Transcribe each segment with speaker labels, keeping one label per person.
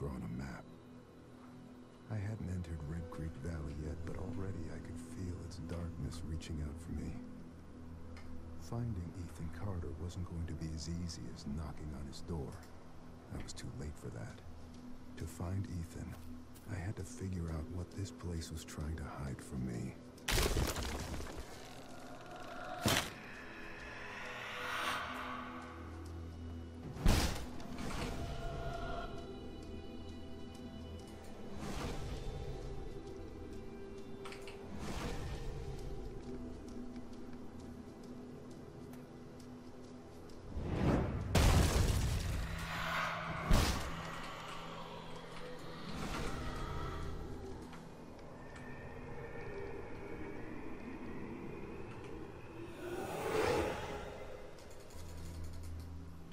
Speaker 1: drawn a map. I hadn't entered Red Creek Valley yet, but already I could feel its darkness reaching out for me. Finding Ethan Carter wasn't going to be as easy as knocking on his door. I was too late for that. To find Ethan, I had to figure out what this place was trying to hide from me.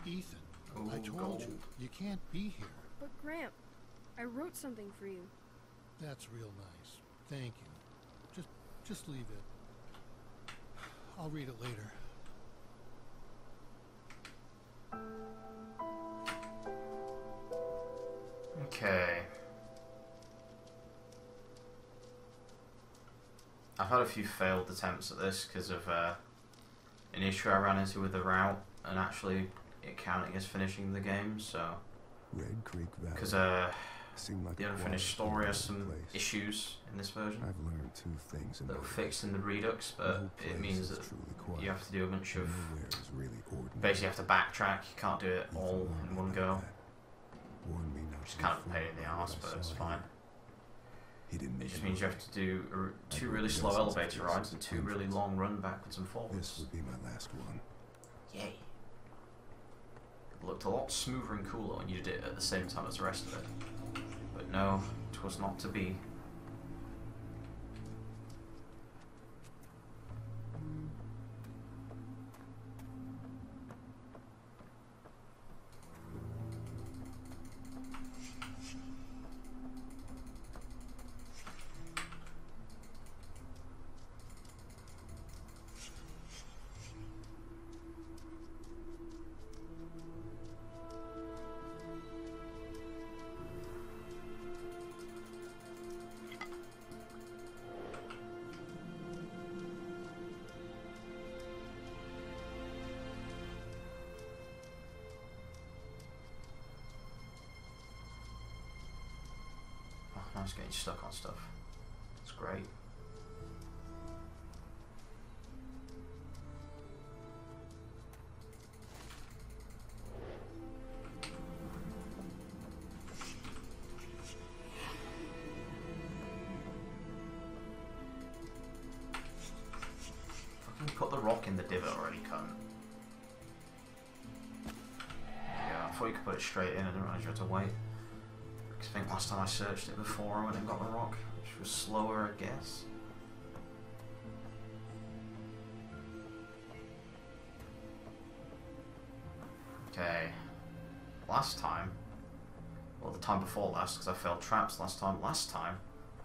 Speaker 2: Ethan, I told you, you can't be here.
Speaker 3: But Gramp, I wrote something for you.
Speaker 2: That's real nice. Thank you. Just leave it. I'll read it later.
Speaker 4: Okay. I've had a few failed attempts at this because of an issue I ran into with the route and actually it counting as finishing the game, so
Speaker 1: Red Creek Valley.
Speaker 4: because
Speaker 1: Seemed like
Speaker 4: the unfinished story has some issues in this version
Speaker 1: I've learned two things
Speaker 4: that were
Speaker 1: about
Speaker 4: fixed in the Redux, but it means that you have to do a bunch of basically you have to backtrack. You can't do it all in one go. Which is kind of a pain in the arse, but it's fine. It just means you have to do two really slow elevator rides and two really long run backwards and forwards.
Speaker 1: This would be my last one.
Speaker 4: Yay. It looked a lot smoother and cooler when you did it at the same time as the rest of it. But no, it was not to be. I was getting stuck on stuff. It's great. Fucking put the rock in the divot already, cunt. Yeah, I thought you could put it straight in. I didn't realize you had to wait. I think last time I searched it before I went and got the rock, which was slower, I guess. Okay. Last time, well the time before last, because I failed traps last time,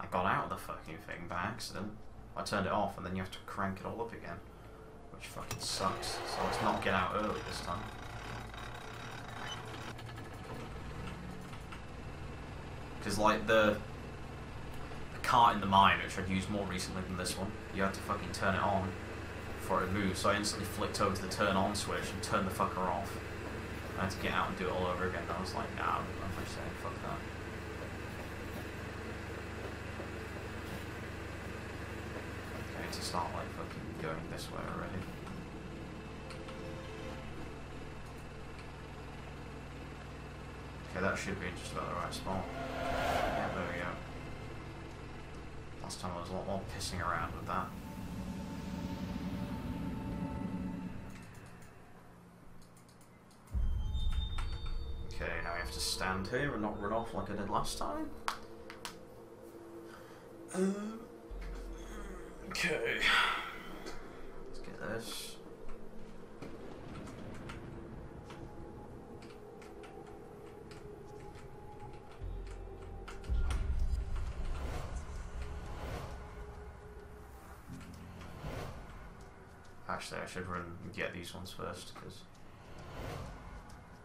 Speaker 4: I got out of the fucking thing by accident. I turned it off and then you have to crank it all up again, which fucking sucks. So let's not get out early this time. Because like the cart in the mine, which I'd used more recently than this one, you had to fucking turn it on before it moved, so I instantly flicked over to the turn on switch and turned the fucker off. I had to get out and do it all over again. I was like, nah, I'm just saying, fuck that. Okay, to start like fucking going this way already. Okay, that should be just about the right spot. Yeah, there we go. Last time I was a lot more pissing around with that. Okay, now we have to stand here and not run off like I did last time. Okay. Let's get this. Actually, I should run and get these ones first, because...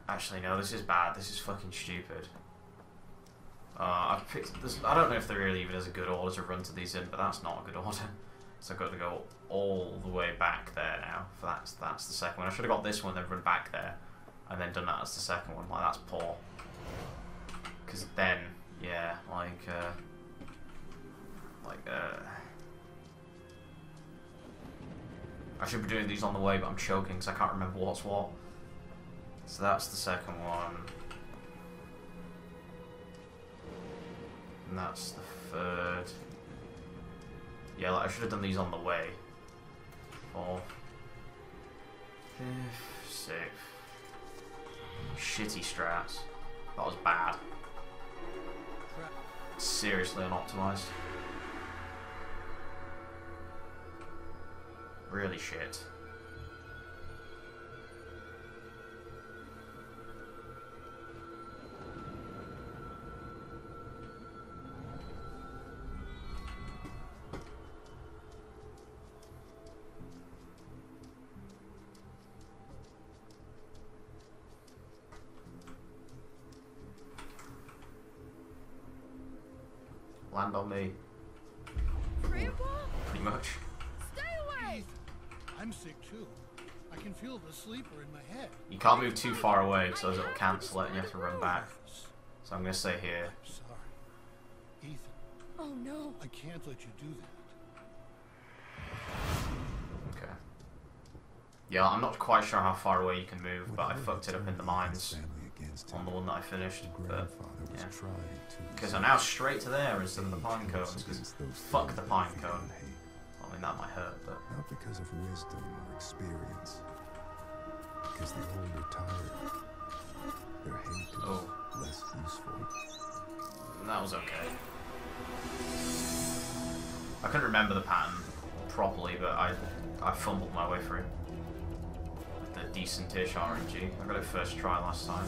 Speaker 4: Actually, no, this is bad. This is fucking stupid. I've picked this. I don't know if there really even is a good order to run to these in, but that's not a good order. So I've got to go all the way back there now. That's the second one. I should have got this one, then run back there, and then done that as the second one. Like, that's poor. Because then, yeah, I should be doing these on the way, but I'm choking because I can't remember what's what. So that's the second one. And that's the third. Yeah, like, I should have done these on the way. Fourth. Fifth. Sixth. Shitty strats. That was bad. Seriously unoptimized. Really shit. Land on me.
Speaker 3: Grandpa?
Speaker 4: Pretty much.
Speaker 3: Stay away!
Speaker 2: I'm sick too. I can feel the sleeper in my head.
Speaker 4: You can't move too far away because it'll cancel it and you have to run back. So I'm going to stay here.
Speaker 2: I'm sorry. Ethan,
Speaker 3: Oh no.
Speaker 2: I can't let you do that.
Speaker 4: Okay. Yeah, I'm not quite sure how far away you can move, but I fucked it up in the mines on the one that I finished. But yeah, because I'm now straight to there instead of the pine cones. Because fuck the pine cone. I mean, that might hurt, but
Speaker 1: not because of wisdom or experience. Because the older tired, their hate is less useful.
Speaker 4: that was okay. I couldn't remember the pattern properly, but I fumbled my way through with the decent-ish RNG. I got it first try last time.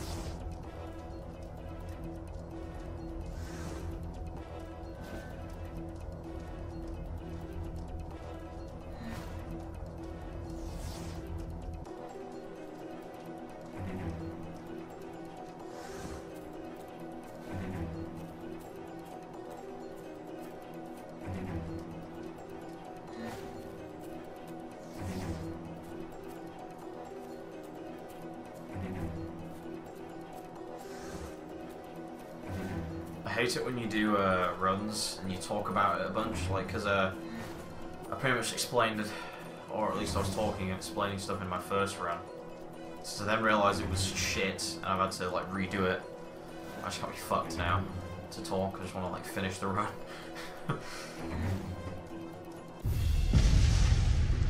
Speaker 4: I hate it when you do runs and you talk about it a bunch, like, because I pretty much explained it, or at least I was talking and explaining stuff in my first run. So then realised it was shit, and I've had to, like, redo it. I just can't be fucked now to talk, I just want to, like, finish the run.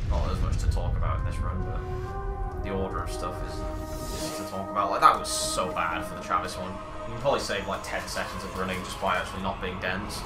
Speaker 4: Not as much to talk about in this run, but the order of stuff is to talk about. Like, that was so bad for the Travis one. You can probably save like 10 seconds of running just by actually not being dense.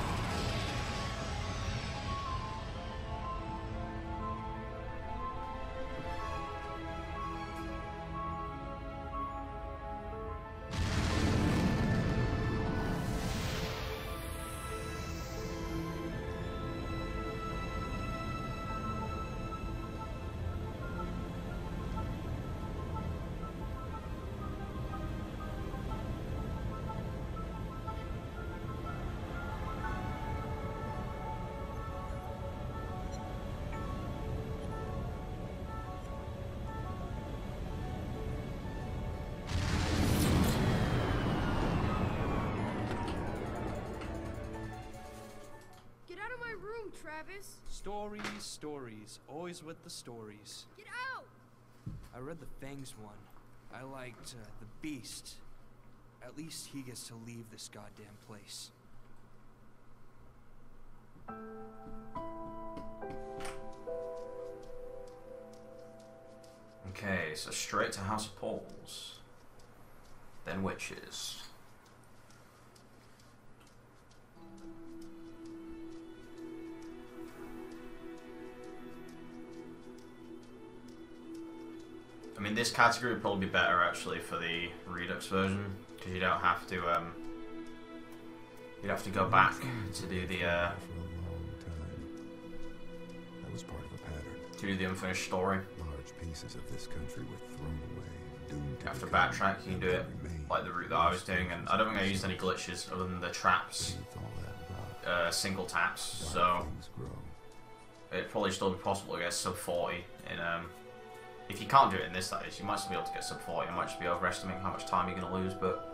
Speaker 3: Travis?
Speaker 5: Stories. Always with the stories.
Speaker 3: Get out!
Speaker 5: I read the Fangs one. I liked the Beast. At least he gets to leave this goddamn place.
Speaker 4: Okay, so straight to House of Pauls. Then Witches. I mean, this category would probably be better actually for the Redux version, because you don't have to you'd have to go back to do the
Speaker 1: That was part of a pattern.
Speaker 4: to do the unfinished story.
Speaker 1: Large pieces of this country were thrown away, doomed to
Speaker 4: After
Speaker 1: become
Speaker 4: backtrack, you can do it
Speaker 1: remain
Speaker 4: like the route that I was doing, and I don't think I used any glitches other than the traps, single taps, so it probably still be possible to get sub 40 in, if you can't do it in this, that is, you might still be able to get sub 40. I might just be overestimating how much time you're going to lose, but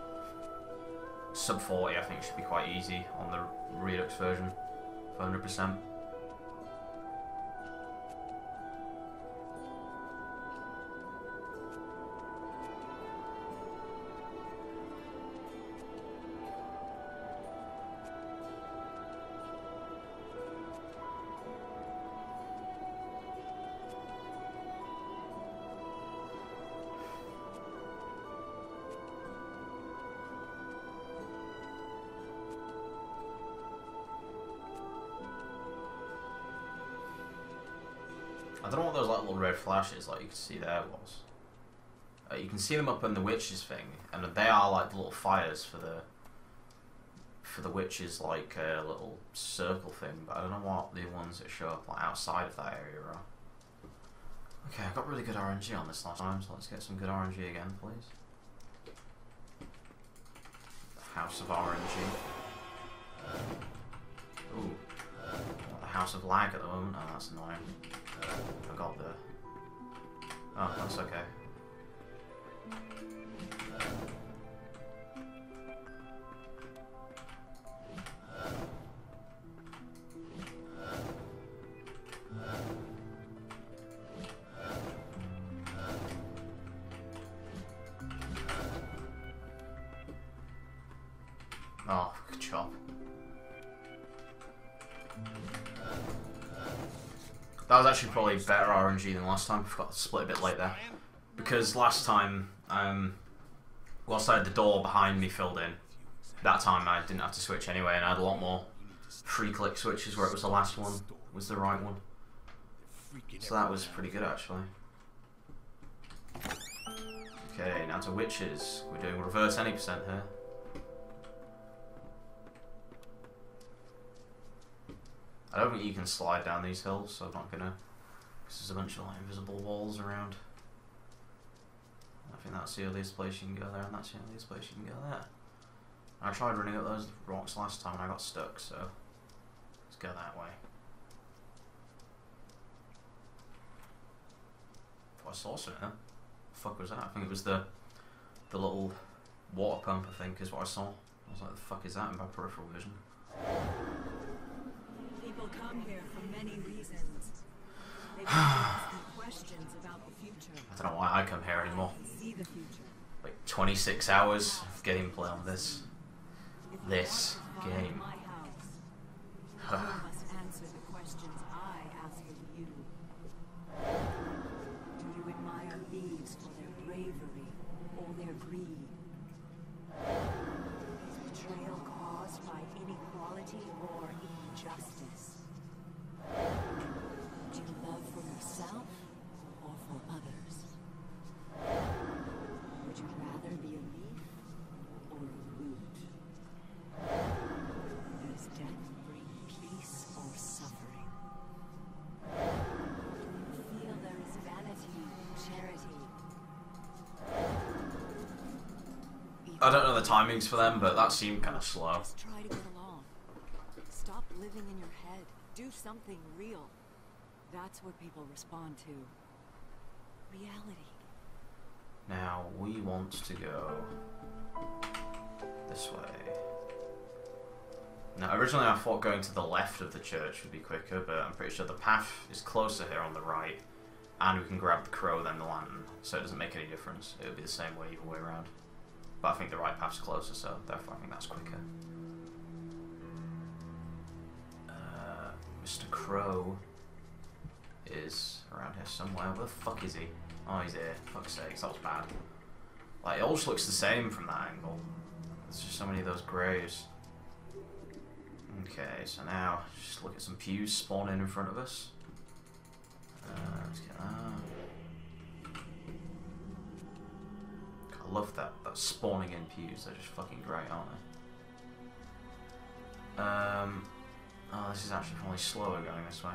Speaker 4: sub 40 I think should be quite easy on the Redux version for 100%. I don't know what those like little red flashes like you can see there was. You can see them up in the witches thing, and they are like the little fires for the witches, like a little circle thing. But I don't know what the ones that show up like outside of that area are. Okay, I got really good RNG on this last time, so let's get some good RNG again, please. The House of RNG. Ooh. The House of Lag at the moment. Oh, that's annoying. I got the... Oh, that's okay. Oh, good job. That was actually probably better RNG than last time. I forgot to split a bit late there. Because last time, whilst I had the door behind me filled in, that time I didn't have to switch anyway, and I had a lot more free click switches where it was the last one was the right one. So that was pretty good actually. Okay, now to witches. We're doing reverse any percent here. I don't think you can slide down these hills, so I'm not gonna. Because there's a bunch of like invisible walls around. I think that's the earliest place you can go there, and that's the earliest place you can go there. I tried running up those rocks last time and I got stuck, so let's go that way. I saw something there. The fuck was that? I think it was the little water pump, I think, is what I saw. I was like, the fuck is that in my peripheral vision?
Speaker 6: People come here for many reasons. They ask questions about the future.
Speaker 4: I don't know why I come here anymore.
Speaker 6: See the future.
Speaker 4: Like 26 hours of gameplay on this game.
Speaker 6: My house. You must answer the questions I ask of you. Do you admire thieves for their bravery or their greed? Is betrayal caused by inequality or injustice? Do you love for yourself or for others? Would you rather be a leaf or a root? Does death bring peace or suffering? Do you feel there is vanity, charity?
Speaker 4: I don't know the timings for them, but that seemed kind of slow.
Speaker 6: Just try to get along. Stop living in your head. Do something real. That's what people respond to. Reality.
Speaker 4: Now, we want to go this way. Now, originally I thought going to the left of the church would be quicker, but I'm pretty sure the path is closer here on the right, and we can grab the crow than the lantern, so it doesn't make any difference. It would be the same way either way around. But I think the right path's closer, so therefore I think that's quicker. Mr. Crow is around here somewhere. Where the fuck is he? Oh, he's here. Fuck's sakes, that was bad. Like, it all just looks the same from that angle. There's just so many of those graves. Okay, so now, just look at some pews spawning in front of us. Let's get that. I love that spawning in pews. They're just fucking great, aren't they? Oh, this is actually probably slower going this way.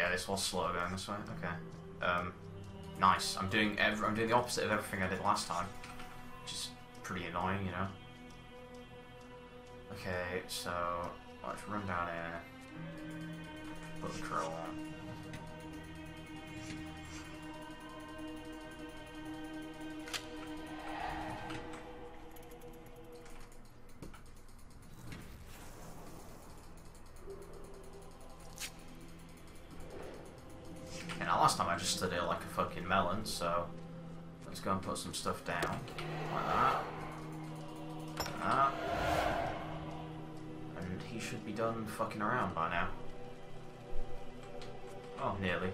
Speaker 4: Yeah, this was slow going this way. Okay. Nice. I'm doing the opposite of everything I did last time, which is pretty annoying, you know. Okay, so let's run down here. Put the crow on. Last time I just stood here like a fucking melon, so let's go and put some stuff down. Like that. Like that. And he should be done fucking around by now. Oh, nearly.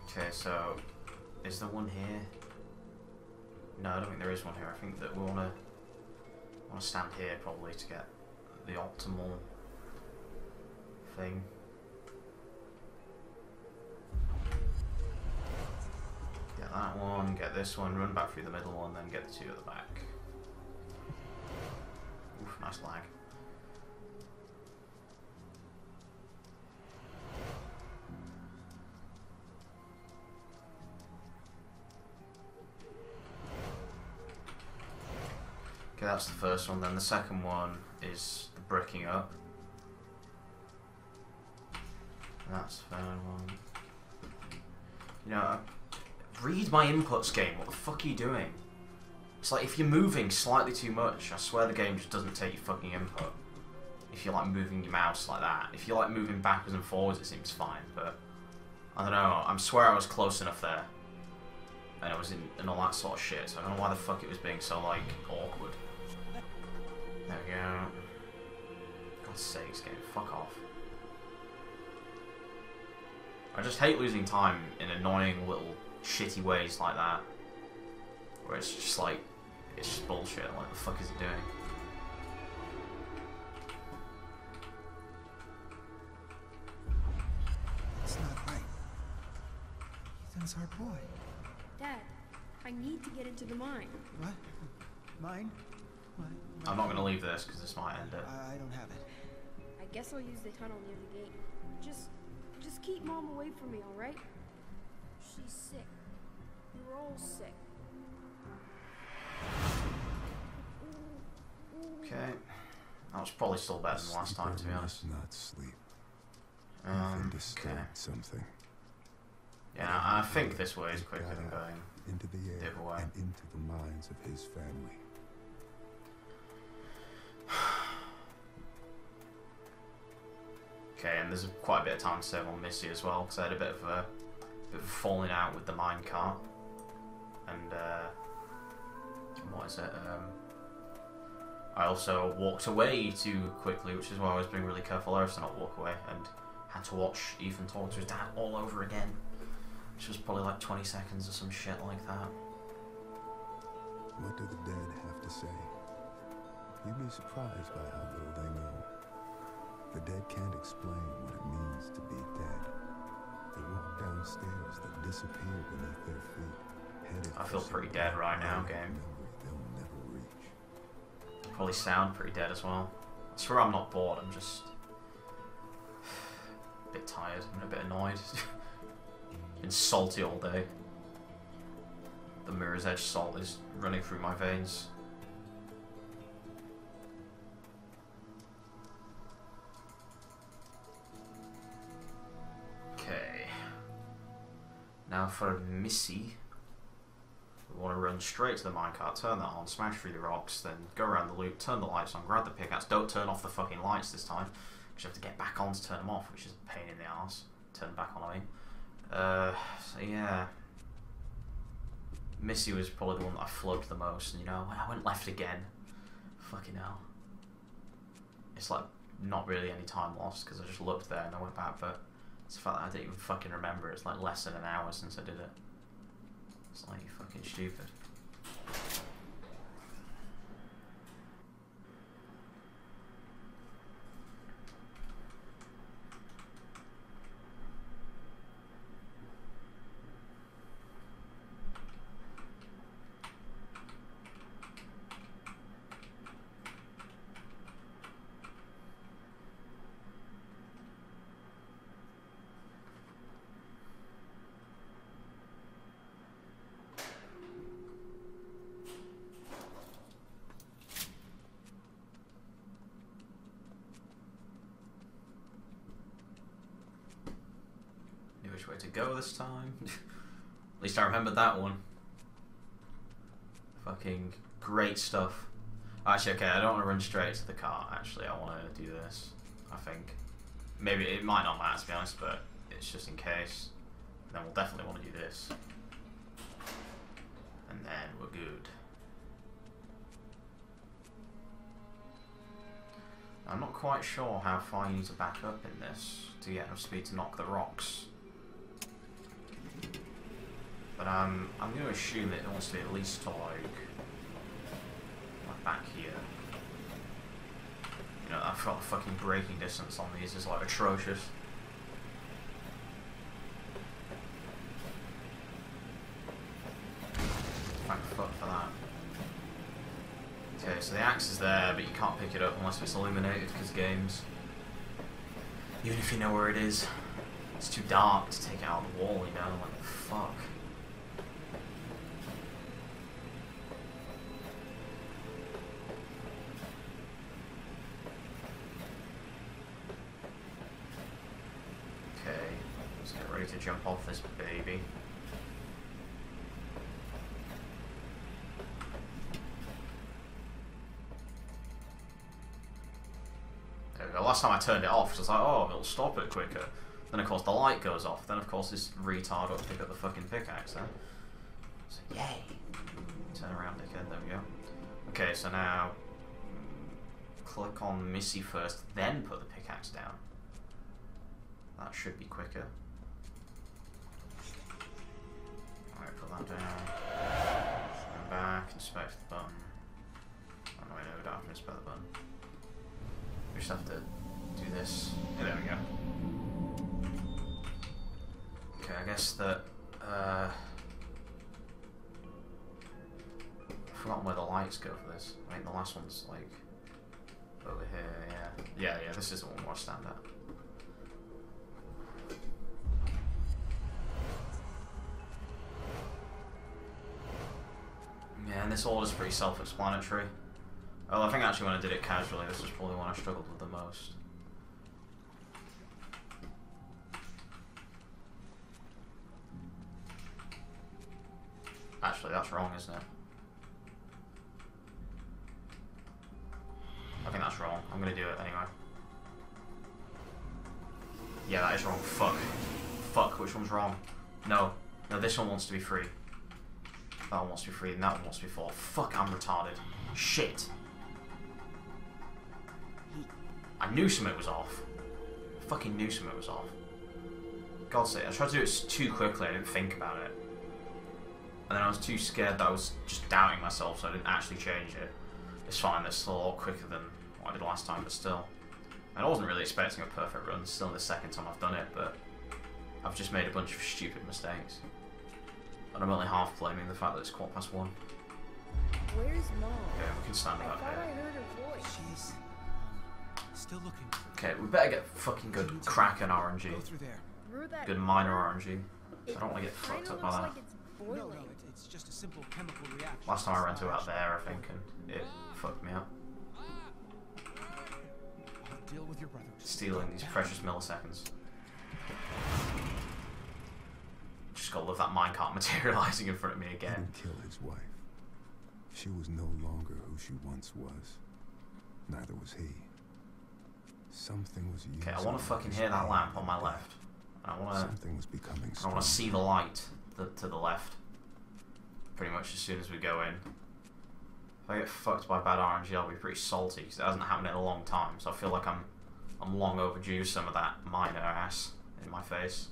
Speaker 4: Okay, so is there one here? No, I don't think there is one here. I think that we wanna stand here probably to get the optimal thing. Get that one, get this one, run back through the middle one, then get the two at the back. Oof, nice lag. Okay, that's the first one. Then the second one is the bricking up. And that's the third one. You know, read my inputs, game. What the fuck are you doing? It's like if you're moving slightly too much, I swear the game just doesn't take your fucking input. If you're like moving your mouse like that. If you're like moving backwards and forwards, it seems fine. But I don't know. I swear I was close enough there. And it was in all that sort of shit. So I don't know why the fuck it was being so like awkward. There we go. God's sakes, game. Fuck off. I just hate losing time in annoying little shitty ways like that. Where it's just like, it's just bullshit. Like, the fuck is it doing?
Speaker 7: It's not right. Ethan's our boy.
Speaker 3: Dad, I need to get into the mine.
Speaker 7: What? Mine?
Speaker 4: I'm not going to leave this because this might end it.
Speaker 7: I don't have it.
Speaker 3: I guess I'll use the tunnel near the gate. Just keep Mom away from me, alright? She's sick. We're all sick.
Speaker 4: Okay. That was probably still better than last time, to be honest.
Speaker 1: Not sleep.
Speaker 4: Okay.
Speaker 1: Something.
Speaker 4: Yeah, I think this way is quicker than going
Speaker 1: into the air
Speaker 4: the other way.
Speaker 1: and into the minds of his family.
Speaker 4: Okay, and there's quite a bit of time to save on Missy as well, because I had a bit of a falling out with the minecart. And, what is it? I also walked away too quickly, which is why I was being really careful there to not walk away, and had to watch Ethan talk to his dad all over again, which was probably like 20 seconds or some shit like that.
Speaker 1: What do the dead have to say? You'd be surprised by how little they know. The dead can't explain what it means to be dead. They walk down stairs that disappear beneath their feet.
Speaker 4: I feel pretty dead right now, game.
Speaker 1: They'll never reach.
Speaker 4: Probably sound pretty dead as well. I swear I'm not bored, I'm just a bit tired and a bit annoyed. Been salty all day. The Mirror's Edge salt is running through my veins. Okay. Now for Missy. We want to run straight to the minecart, turn that on, smash through the rocks, then go around the loop, turn the lights on, grab the pickaxe. Don't turn off the fucking lights this time, because you have to get back on to turn them off, which is a pain in the arse. Turn back on, I mean. So yeah. Missy was probably the one that I flubbed the most, and you know, I went left again. Fucking hell. It's like, not really any time lost, because I just looked there and I went back, but it's the fact that I didn't even fucking remember. It's like less than an hour since I did it. It's like, you fucking stupid. which way to go this time. At least I remembered that one. Fucking great stuff. Actually, okay, I don't want to run straight to the car. Actually, I want to do this. I think. Maybe it might not matter, to be honest, but it's just in case. Then we'll definitely want to do this. And then we're good. I'm not quite sure how far you need to back up in this to get enough speed to knock the rocks. But I'm going to assume that it wants to be at least to like back here. You know, I felt the fucking braking distance on these is like atrocious. Thank fuck for that. Okay, so the axe is there, but you can't pick it up unless it's illuminated because games. Even if you know where it is, it's too dark to take it out of the wall, you know, like fuck. Okay, let's get ready to jump off this baby. Last time I turned it off, so I was like, oh, it'll stop it quicker. Then, of course, the light goes off. Then, of course, this retard will pick up the fucking pickaxe then. So, yay. Turn around, dickhead. There we go. Okay, so now... click on Missy first, then put the pickaxe down. That should be quicker. Alright, put that down. Go back, inspect the button. Oh, no, we don't have to inspect the button. We just have to do this. Yeah, there we go. Okay, I guess that, I've forgotten where the lights go for this. I think the last one's, like, over here, yeah. Yeah, this is the one more stand at. Yeah, and this order's pretty self-explanatory. Well, I think actually when I did it casually, this was probably when I struggled with the most. Actually, that's wrong, isn't it? I think that's wrong. I'm gonna do it anyway. Yeah, that is wrong. Fuck. Fuck, which one's wrong? No. No, this one wants to be free. That one wants to be free, and that one wants to be full. Fuck, I'm retarded. Shit. I knew something was off. I fucking knew something was off. God's sake, I tried to do it too quickly, I didn't think about it. And then I was too scared that I was just doubting myself, so I didn't actually change it. It's fine, that's still a lot quicker than what I did last time, but still. And I wasn't really expecting a perfect run, it's still the second time I've done it, but I've just made a bunch of stupid mistakes. And I'm only half blaming the fact that it's 1:15.
Speaker 3: Where's Mom?
Speaker 4: Okay, we can stand up
Speaker 3: I
Speaker 4: here.
Speaker 3: heard her voice.
Speaker 7: She's still looking for
Speaker 4: Okay, we better get fucking good Kraken RNG.
Speaker 7: Go through there.
Speaker 3: Through that
Speaker 4: Good minor
Speaker 3: door?
Speaker 4: RNG. So I don't want to get fucked up by
Speaker 3: looks
Speaker 4: that.
Speaker 3: like it's boiling.
Speaker 7: No, it's just a simple chemical reaction.
Speaker 4: Last time I ran to out there, I think, and it fucked me up.
Speaker 7: I'll deal with your brother.
Speaker 4: Stealing these precious milliseconds. Just gotta love that minecart materializing in front of me
Speaker 1: He
Speaker 4: again.
Speaker 1: didn't kill his wife. She was no longer who she once was. Neither was he. Something was using
Speaker 4: Okay, I want to fucking hear that lamp on my left. And I want
Speaker 1: Something was becoming
Speaker 4: to. I want to see the light to the left. Pretty much as soon as we go in. If I get fucked by bad RNG, I'll be pretty salty because it hasn't happened in a long time. So I feel like I'm long overdue some of that minor ass in my face.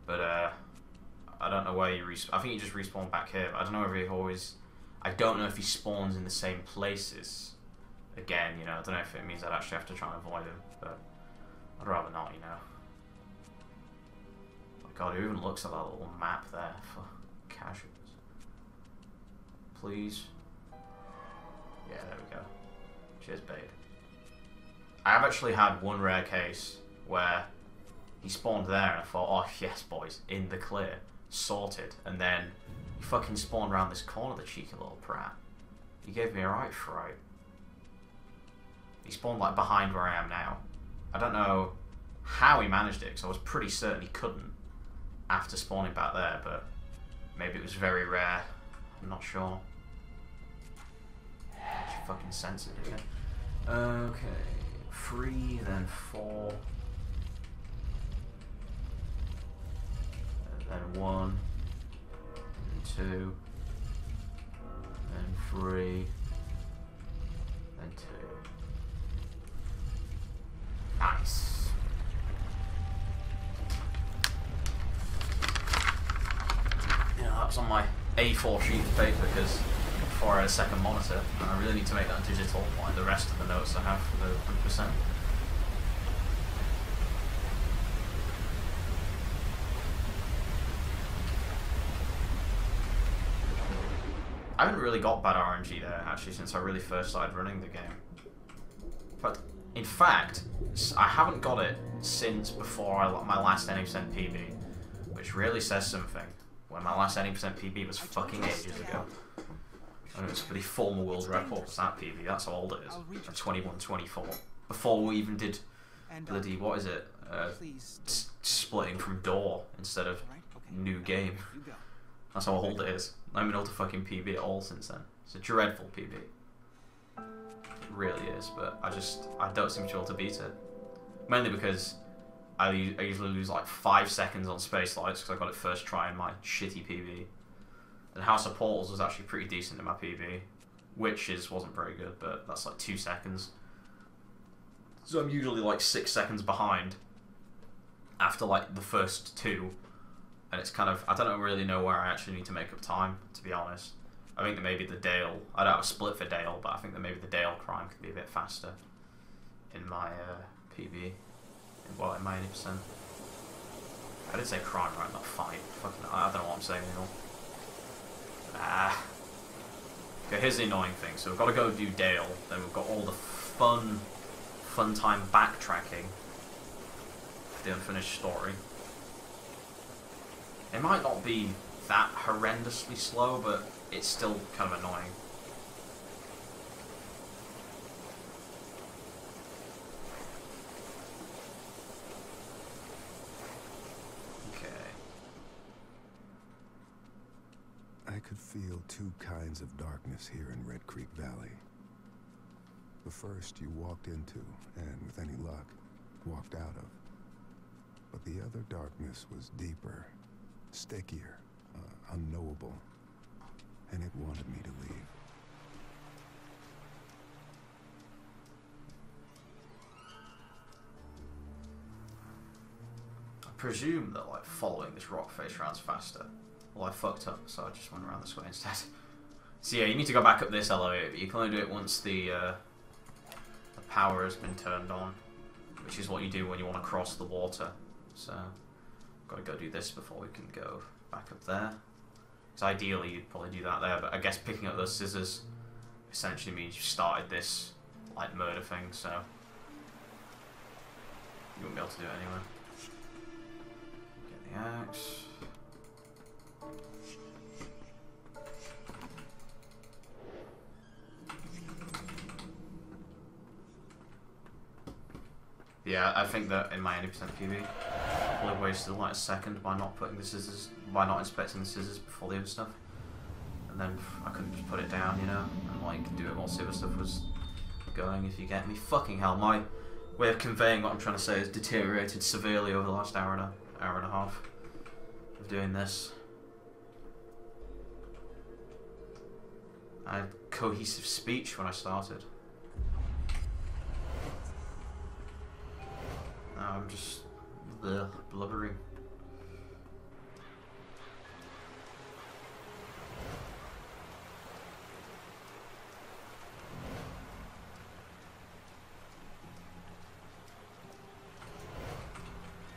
Speaker 4: But I don't know where you respawn. I think you just respawn back here. But I don't know if he always. I don't know if he spawns in the same places. Again, you know, I don't know if it means I'd actually have to try and avoid him, but I'd rather not, you know. My God, who even looks at that little map there for casuals? Please. Yeah, there we go. Cheers, babe. I have actually had one rare case where he spawned there and I thought, oh yes boys, in the clear, sorted, and then he fucking spawned around this corner, the cheeky little prat. He gave me a right fright. He spawned like behind where I am now. I don't know how he managed it, because I was pretty certain he couldn't after spawning back there, but maybe it was very rare. I'm not sure. Fucking sensitive, yeah. Okay, 3, then 4, then 1, then 2, then 3, then 2. Nice. Yeah, that was on my A4 sheet of paper because before I had a second monitor, and I really need to make that digital, like the rest of the notes I have for the 100%. I haven't really got bad RNG there, actually, since I really first started running the game. But, in fact, I haven't got it since before my last 90% PB, which really says something, when my last 90% PB was fucking ages ago. And it was for the former world record, that PB, that's how old it is. 21-24. Before we even did bloody, what is it? Splitting from door instead of new game. That's how old it is. I haven't been able to fucking PB at all since then. It's a dreadful PB. It really is, but I don't seem to be able to beat it. Mainly because I usually lose like 5 seconds on space lights because I got it first try in my shitty PB. And House of Portals was actually pretty decent in my PB. Witches wasn't very good, but that's like 2 seconds. So I'm usually like 6 seconds behind after like the first 2. And it's kind of, I don't really know where I actually need to make up time, to be honest. I think that maybe the Dale, I don't have a split for Dale, but I think that maybe the Dale crime could be a bit faster in my PB. Well, in my 80%. I did say crime, right? Not fight. Fucking, I don't know what I'm saying anymore. Okay, here's the annoying thing. So we've got to go do Dale, then we've got all the fun time backtracking. The unfinished story. It might not be that horrendously slow, but it's still kind of annoying. Okay.
Speaker 1: I could feel 2 kinds of darkness here in Red Creek Valley. The first you walked into, and with any luck, walked out of. But the other darkness was deeper, stickier, unknowable, and it wanted me to leave.
Speaker 4: I presume that like following this rock face round's faster. Well, I fucked up, so I just went around this way instead. So yeah, you need to go back up this elevator, but you can only do it once the power has been turned on, which is what you do when you want to cross the water. So, got to go do this before we can go back up there. Because ideally you'd probably do that there, but I guess picking up those scissors essentially means you started this like murder thing, so you won't be able to do it anyway. Get the axe. Yeah, I think that in my 80% PB, I probably wasted like a second by not putting the scissors, by not inspecting the scissors before the other stuff, and then I couldn't just put it down, you know, and like do it while the other stuff was going. If you get me, fucking hell, my way of conveying what I'm trying to say has deteriorated severely over the last hour and a half of doing this. I had cohesive speech when I started. Now I'm just blubbering.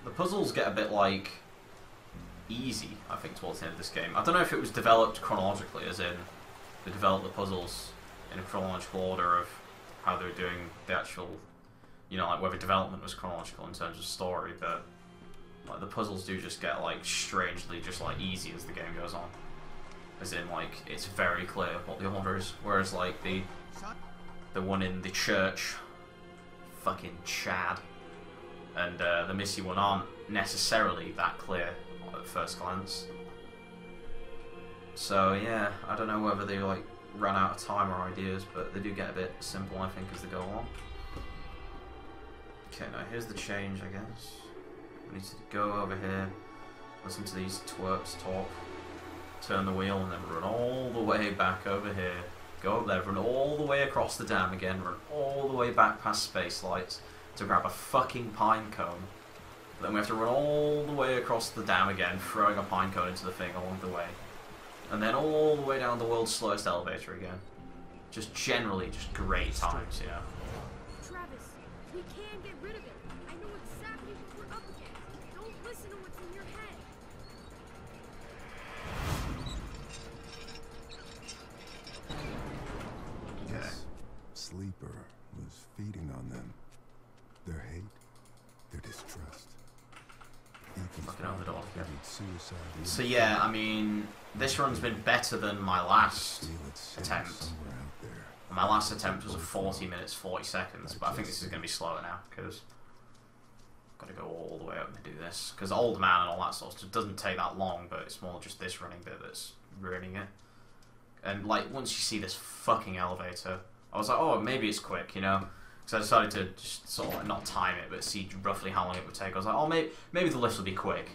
Speaker 4: The puzzles get a bit like easy, I think, towards the end of this game. I don't know if it was developed chronologically, as in they developed the puzzles in a chronological order of how they were doing the actual, you know, like whether development was chronological in terms of story, but like the puzzles do just get like strangely just like easy as the game goes on. As in like it's very clear what the order is, whereas like the one in the church, fucking Chad, and the missy one aren't necessarily that clear at first glance. So yeah, I don't know whether they like ran out of time or ideas, but they do get a bit simple, I think, as they go on. Okay, now here's the change, I guess. We need to go over here, listen to these twerps talk, turn the wheel, and then run all the way back over here. Go up there, run all the way across the dam again, run all the way back past space lights to grab a fucking pine cone. Then we have to run all the way across the dam again, throwing a pine cone into the thing along the way. And then all the way down the world's slowest elevator again. Just generally, just great times, you know.
Speaker 3: Travis, we can get rid of it. I know exactly what we're up against. Don't listen to what's in your head.
Speaker 1: Yes, Sleeper was feeding on them. Their hate, their distrust.
Speaker 4: Fucking out the door. Yeah.
Speaker 1: Suicide.
Speaker 4: So yeah, I mean, this run's been better than my last attempt. My last attempt was a 40 minutes, 40 seconds, but I think this is going to be slower now, because I've got to go all the way up and do this. Because Old Man and all that sort of stuff doesn't take that long, but it's more just this running bit that's ruining it. And like, once you see this fucking elevator, I was like, oh, maybe it's quick, you know? So I decided to just sort of like not time it, but see roughly how long it would take. I was like, oh, maybe the lift will be quick.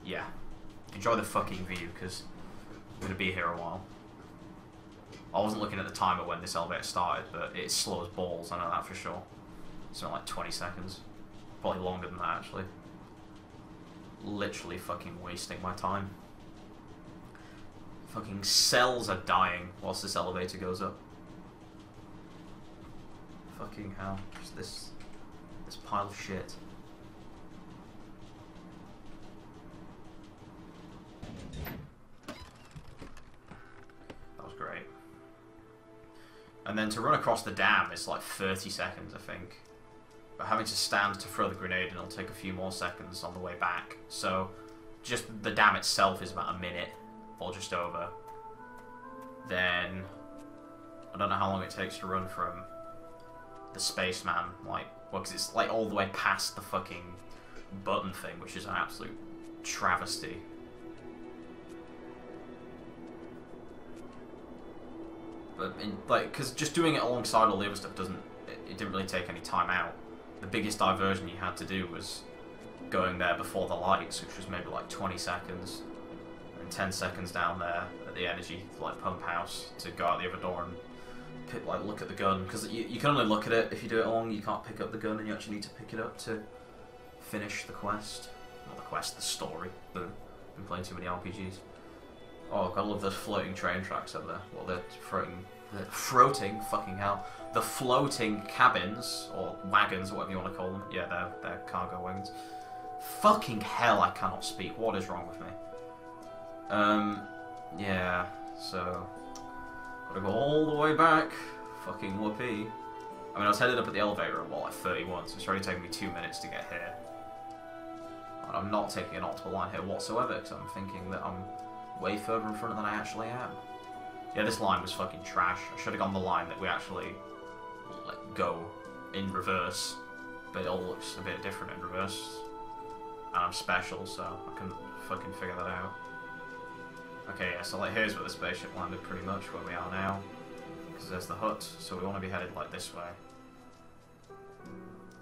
Speaker 4: Yeah. Enjoy the fucking view, because I'm going to be here a while. I wasn't looking at the timer when this elevator started, but it's slow as balls, I know that for sure. It's not like 20 seconds. Probably longer than that, actually. Literally fucking wasting my time. Fucking cells are dying whilst this elevator goes up. Fucking hell. Just this pile of shit. That was great. And then to run across the dam is like 30 seconds, I think. But having to stand to throw the grenade in will take a few more seconds on the way back. So just the dam itself is about a minute. Or just over. Then I don't know how long it takes to run from the spaceman, like, well, because it's like all the way past the fucking button thing, which is an absolute travesty. But like, because just doing it alongside all the other stuff it didn't really take any time out. The biggest diversion you had to do was going there before the lights, which was maybe like 20 seconds. 10 seconds down there at the energy like pump house to go out the other door and look at the gun, because you can only look at it if you do it along. You can't pick up the gun, and you actually need to pick it up to finish the quest. Not the quest, the story. Been playing too many RPGs. Oh, I love those floating train tracks up there. Well, they're floating, fucking hell. The floating cabins, or wagons, or whatever you want to call them. Yeah, they're cargo wagons. Fucking hell, I cannot speak. What is wrong with me? Yeah, so gotta go all the way back. Fucking whoopee. I mean, I was headed up at the elevator at, what, like 31, so it's already taking me 2 minutes to get here. And I'm not taking an optimal line here whatsoever, because I'm thinking that I'm way further in front than I actually am. Yeah, this line was fucking trash. I should have gone the line that we actually let go in reverse, but it all looks a bit different in reverse. And I'm special, so I couldn't fucking figure that out. Okay, yeah, so like here's where the spaceship landed pretty much, where we are now. Because there's the hut, so we want to be headed like this way.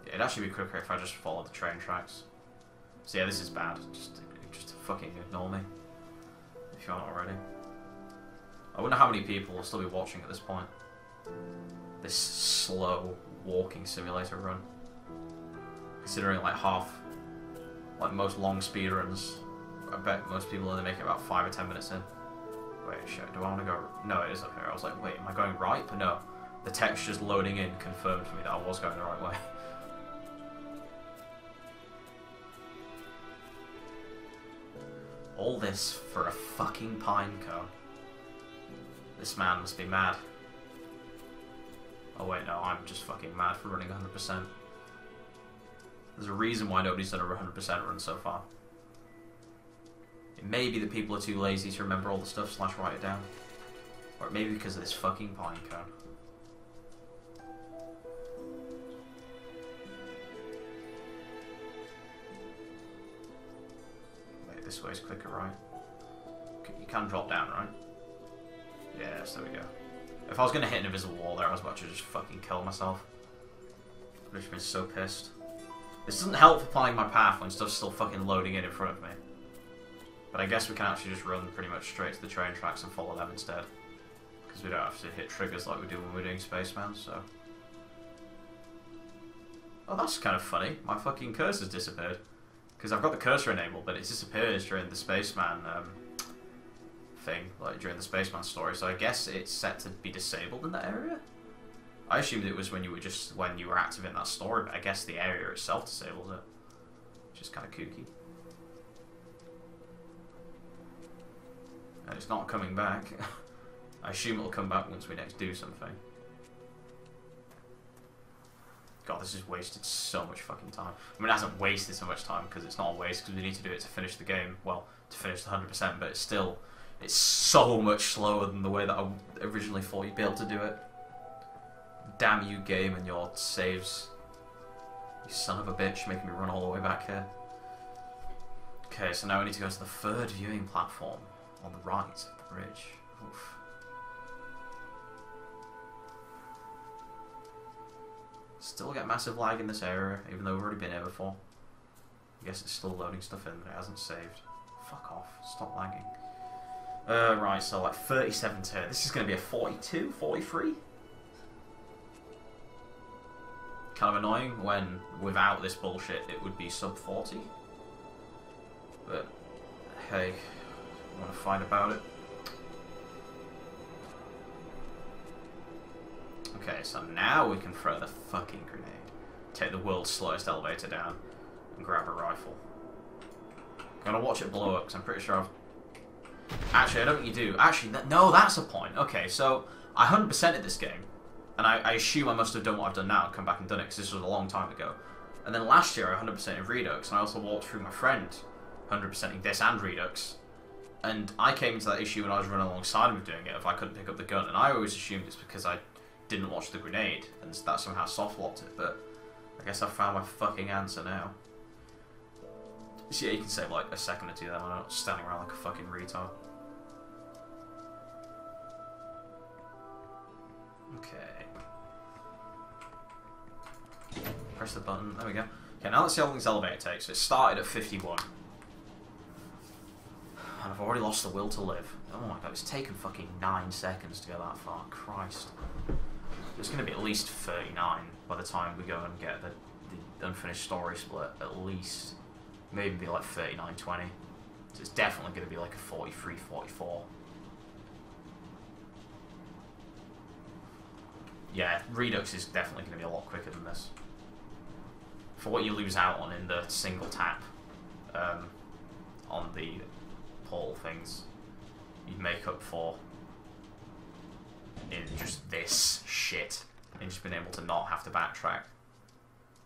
Speaker 4: Yeah, it'd actually be quicker if I just followed the train tracks. So yeah, this is bad. Just fucking ignore me. If you aren't already. I wonder how many people will still be watching at this point. This slow walking simulator run. Considering like most long speedruns, I bet most people only make it about 5 or 10 minutes in. Wait, shit, do I want to go? No, it is up here. I was like, wait, am I going right? But no, the text just loading in confirmed for me that I was going the right way. All this for a fucking pine cone. This man must be mad. Oh wait, no, I'm just fucking mad for running 100%. There's a reason why nobody's done a 100% run so far. It may be that people are too lazy to remember all the stuff / write it down. Or maybe because of this fucking pine cone. this way is quicker, right? You can drop down, right? Yes, there we go. If I was going to hit an invisible wall there, I was about to just fucking kill myself. I've just been so pissed. This doesn't help for planning my path when stuff's still fucking loading in front of me. But I guess we can actually just run pretty much straight to the train tracks and follow them instead. Because we don't have to hit triggers like we do when we're doing Spaceman, so... Oh, that's kind of funny. My fucking cursor's disappeared. Because I've got the cursor enabled, but it disappears during the Spaceman thing, like during the Spaceman story. So I guess it's set to be disabled in that area? I assumed it was when you were active in that story, but I guess the area itself disables it. Which is kind of kooky. And it's not coming back. I assume it'll come back once we next do something. God, this has wasted so much fucking time. I mean, it hasn't wasted so much time because it's not a waste, because we need to do it to finish the game. Well, to finish the 100%, but it's still... It's so much slower than the way that I originally thought you'd be able to do it. Damn you, game, and your saves. You son of a bitch, making me run all the way back here. Okay, so now we need to go to the third viewing platform on the right of the bridge. Oof. Still get massive lag in this area, even though we've already been here before. I guess it's still loading stuff in, but it hasn't saved. Fuck off. Stop lagging. Right, so like 37 turn. This is going to be a 42, 43? Kind of annoying when, without this bullshit, it would be sub 40. But, hey, I want to fight about it. Okay, so now we can throw the fucking grenade. Take the world's slowest elevator down and grab a rifle. I'm gonna watch it blow up because I'm pretty sure I've... Actually, I don't think you do. Actually, no, that's a point. Okay, so I 100%ed this game. And I assume I must have done what I've done now and come back and done it because this was a long time ago. And then last year I 100%ed Redux, and I also walked through my friend 100%ing this and Redux. And I came into that issue when I was running alongside him with doing it if I couldn't pick up the gun. And I always assumed it's because I didn't watch the grenade and that somehow soft locked it, but I guess I found my fucking answer now. So yeah, you can save like a second or two then, I'm not standing around like a fucking retard. Okay. Press the button, there we go. Okay, now let's see how long this elevator takes. So it started at 51. And I've already lost the will to live. Oh my god, it's taken fucking 9 seconds to go that far. Christ. It's going to be at least 39 by the time we go and get the unfinished story split. At least. Maybe be like 39-20. So it's definitely going to be like a 43-44. Yeah, Redux is definitely going to be a lot quicker than this. For what you lose out on in the single tap on the portal things, you'd make up for in just this shit. And just being able to not have to backtrack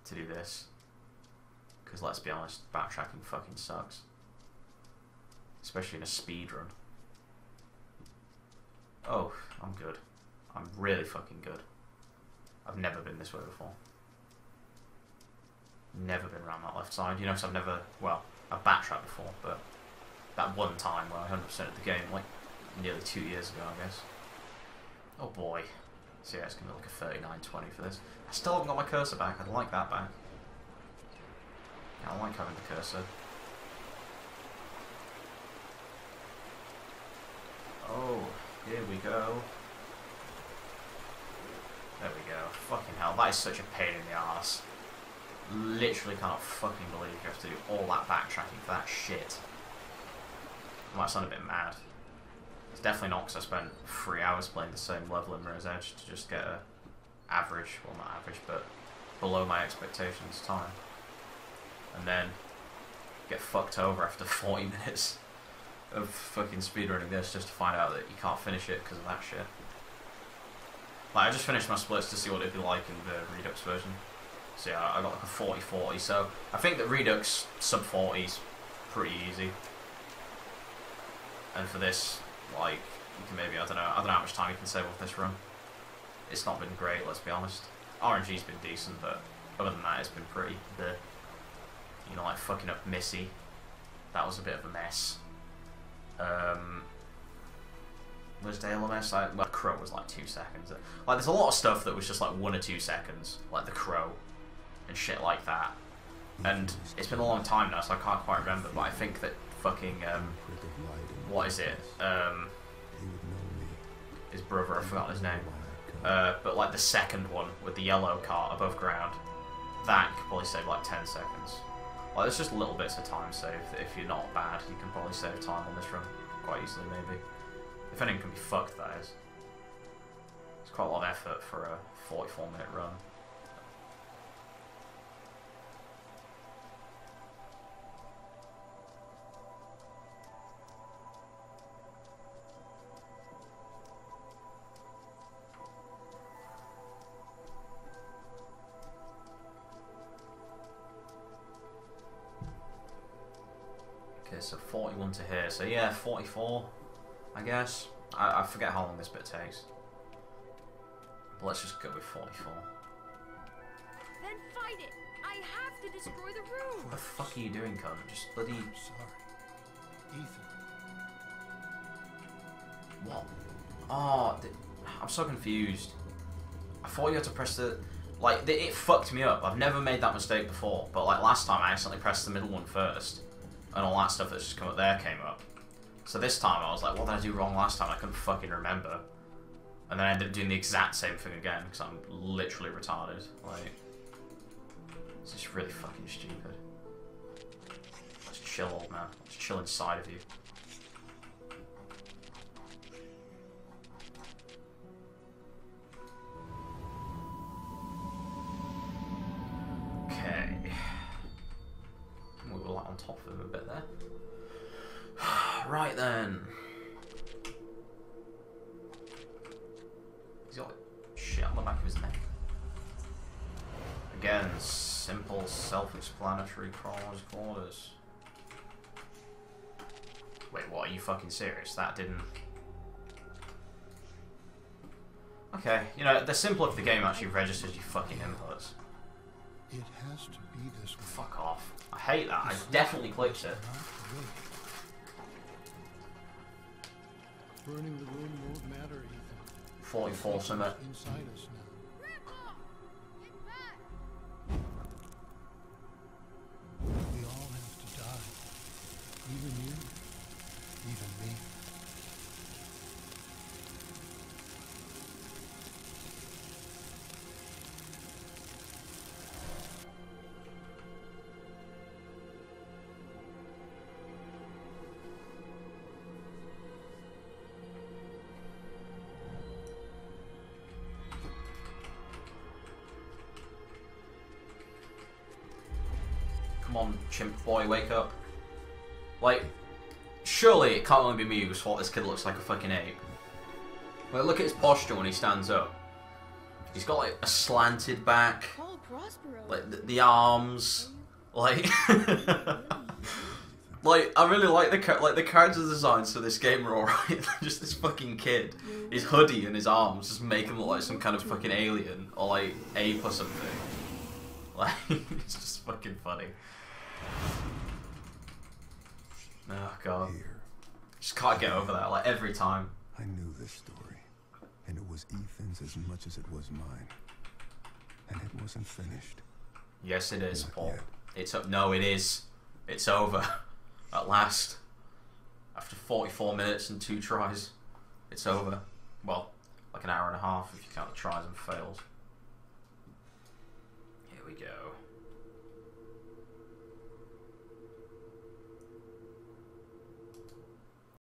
Speaker 4: to do this. Because let's be honest, backtracking fucking sucks. Especially in a speedrun. Oh, I'm good. I'm really fucking good. I've never been this way before. Never been around that left side. You know, because I've never... Well, I've backtracked before, but... That one time where I 100%ed the game, like, nearly 2 years ago, I guess. Oh boy. So yeah, it's going to be like a 39-20 for this. I still haven't got my cursor back. I'd like that back. Yeah, I like having the cursor. Oh, here we go. There we go. Fucking hell, that is such a pain in the arse. Literally can't fucking believe you have to do all that backtracking for that shit. I might sound a bit mad. It's definitely not because I spent 3 hours playing the same level in Mirror's Edge to just get a average, well not average, but below my expectations time. And then get fucked over after 40 minutes of fucking speedrunning this just to find out that you can't finish it because of that shit. Like, I just finished my splits to see what it'd be like in the Redux version. So yeah, I got like a 40-40, so I think that Redux sub-40 is pretty easy. And for this, like, you can maybe, I don't know how much time you can save off this run. It's not been great, let's be honest. RNG's been decent, but other than that, it's been pretty, you know, like fucking up Missy That was a bit of a mess. Was Dale a mess? Well, the crow was like 2 seconds. Like, there's a lot of stuff that was just like 1 or 2 seconds, like the crow and shit like that. And it's been a long time now, so I can't quite remember. But I think that fucking what is it? His brother, I forgot his name. But like the second one with the yellow cart above ground, that you could probably save like 10 seconds. Like, there's just little bits of time saved that if you're not bad, you can probably save time on this run quite easily, maybe. If anything can be fucked, that is. It's quite a lot of effort for a 44-minute run. Okay, so 41 to here. So yeah, 44, I guess. I forget how long this bit takes. But let's just go with 44.
Speaker 3: Then fight it! I have to destroy the room!
Speaker 4: What the fuck are you doing, cunt? Just bloody...
Speaker 2: I'm sorry. Ethan.
Speaker 4: What? Oh, I'm so confused. I thought you had to press the... Like, it fucked me up. I've never made that mistake before. But like last time, I accidentally pressed the middle one first. And all that stuff that's just come up there came up. So this time I was like, what did I do wrong last time? I couldn't fucking remember. And then I ended up doing the exact same thing again, because I'm literally retarded. Like, it's just really fucking stupid. Let's chill, old man. Let's chill inside of you. Okay. We were like on top of him a bit there. Right then. He's got like shit on the back of his neck. Again, simple, self-explanatory quarters. Wait, what? Are you fucking serious? That didn't... Okay, you know, they're simple if the game actually registers your fucking inputs.
Speaker 2: It has to be this way.
Speaker 4: Fuck off. I hate that. I definitely clicked it.
Speaker 2: Burning the room won't matter, Ethan.
Speaker 4: 44 something.
Speaker 2: Inside us now. We all have to die. Even you. Even me.
Speaker 4: Come on, chimp boy, wake up. Like, surely it can't only be me who's thought this kid looks like a fucking ape. Like, look at his posture when he stands up. He's got like a slanted back,
Speaker 3: Call Prospero.
Speaker 4: like the arms, like, like I really like the character designs for this game are alright. Just this fucking kid, his hoodie and his arms just make him look like some kind of fucking alien or like ape or something. Like, it's just fucking funny. Oh god.
Speaker 1: Here,
Speaker 4: Just can't get over that, like, every time.
Speaker 1: I knew this story, and it was Ethan's as much as it was mine. And it wasn't finished.
Speaker 4: Yes, it is,
Speaker 1: Not
Speaker 4: Paul.
Speaker 1: yet.
Speaker 4: It's up. No, it is. It's over. At last. After 44 minutes and 2 tries. It's over. Well, like an hour and a half if you count the tries and fails. Here we go.